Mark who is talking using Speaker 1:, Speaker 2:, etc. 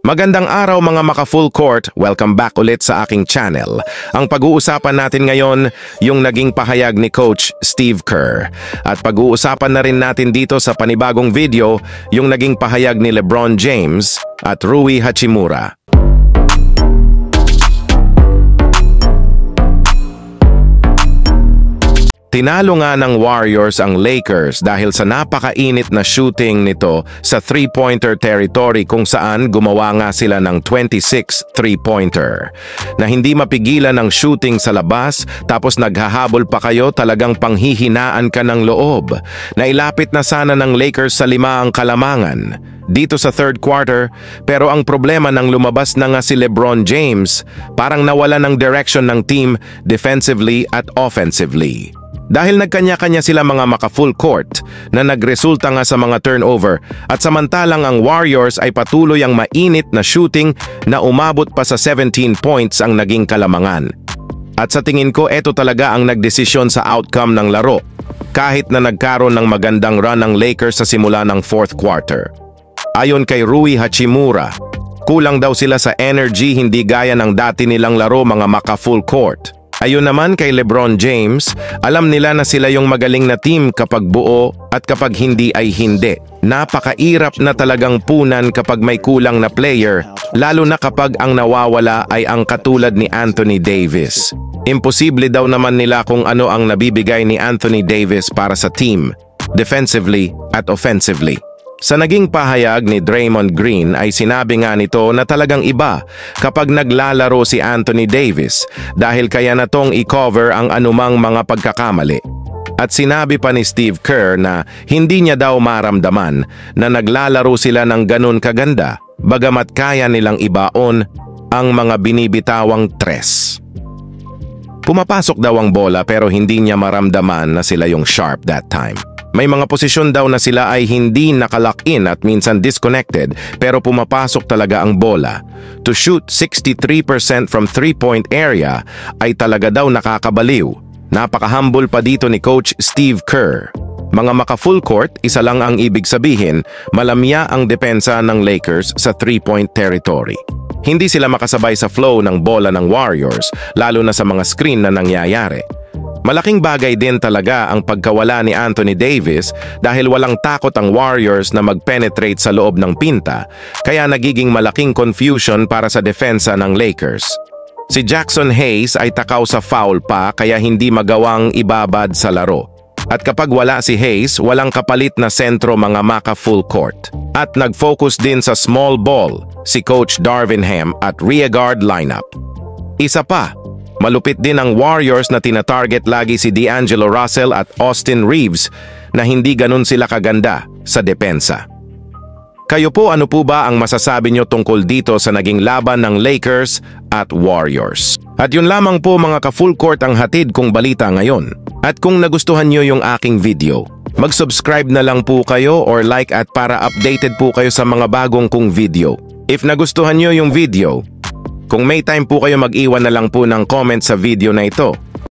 Speaker 1: Magandang araw mga maka-full court, welcome back ulit sa aking channel. Ang pag-uusapan natin ngayon, yung naging pahayag ni Coach Steve Kerr. At pag-uusapan na rin natin dito sa panibagong video, yung naging pahayag ni LeBron James at Rui Hachimura. Tinalo nga ng Warriors ang Lakers dahil sa napakainit na shooting nito sa three-pointer territory kung saan gumawa nga sila ng 26 three-pointer. Na hindi mapigilan ng shooting sa labas tapos naghahabol pa kayo, talagang panghihinaan ka ng loob. Nailapit na sana ng Lakers sa 5 ang kalamangan dito sa third quarter, pero ang problema nang lumabas na nga si LeBron James, parang nawala ng direction ng team defensively at offensively. Dahil nagkanya-kanya sila mga maka-full court na nagresulta nga sa mga turnover at samantalang ang Warriors ay patuloy ang mainit na shooting na umabot pa sa 17 points ang naging kalamangan. At sa tingin ko, eto talaga ang nagdesisyon sa outcome ng laro kahit na nagkaroon ng magandang run ng Lakers sa simula ng fourth quarter. Ayon kay Rui Hachimura, kulang daw sila sa energy, hindi gaya ng dati nilang laro mga maka-full court. Ayon naman kay LeBron James, alam nila na sila yung magaling na team kapag buo at kapag hindi ay hindi. Napakairap na talagang punan kapag may kulang na player, lalo na kapag ang nawawala ay ang katulad ni Anthony Davis. Imposible daw naman nila kung ano ang nabibigay ni Anthony Davis para sa team, defensively at offensively. Sa naging pahayag ni Draymond Green ay sinabi nga nito na talagang iba kapag naglalaro si Anthony Davis dahil kaya na tong i-cover ang anumang mga pagkakamali. At sinabi pa ni Steve Kerr na hindi niya daw maramdaman na naglalaro sila ng ganun kaganda bagamat kaya nilang ibaon ang mga binibitawang tres. Pumapasok daw ang bola pero hindi niya maramdaman na sila yung sharp that time. May mga posisyon daw na sila ay hindi nakalock-in at minsan disconnected pero pumapasok talaga ang bola. To shoot 63% from three-point area ay talaga daw nakakabaliw. Napaka-humble pa dito ni Coach Steve Kerr. Mga maka-full court, isa lang ang ibig sabihin, malamya ang depensa ng Lakers sa three-point territory. Hindi sila makasabay sa flow ng bola ng Warriors, lalo na sa mga screen na nangyayari. Malaking bagay din talaga ang pagkawala ni Anthony Davis dahil walang takot ang Warriors na mag-penetrate sa loob ng pinta, kaya nagiging malaking confusion para sa depensa ng Lakers. Si Jackson Hayes ay takaw sa foul pa kaya hindi magawang ibabad sa laro. At kapag wala si Hayes, walang kapalit na sentro mga maka-full court. At nag-focus din sa small ball si Coach Darvin Ham at rear guard lineup. Isa pa, malupit din ang Warriors na tina-target lagi si D'Angelo Russell at Austin Reeves na hindi ganun sila kaganda sa depensa. Kayo po, ano po ba ang masasabi nyo tungkol dito sa naging laban ng Lakers at Warriors? At yun lamang po mga ka-full court ang hatid kong balita ngayon. At kung nagustuhan nyo yung aking video, mag-subscribe na lang po kayo or like at para updated po kayo sa mga bagong kong video. If nagustuhan nyo yung video, kung may time po kayo mag-iwan na lang po ng comment sa video na ito.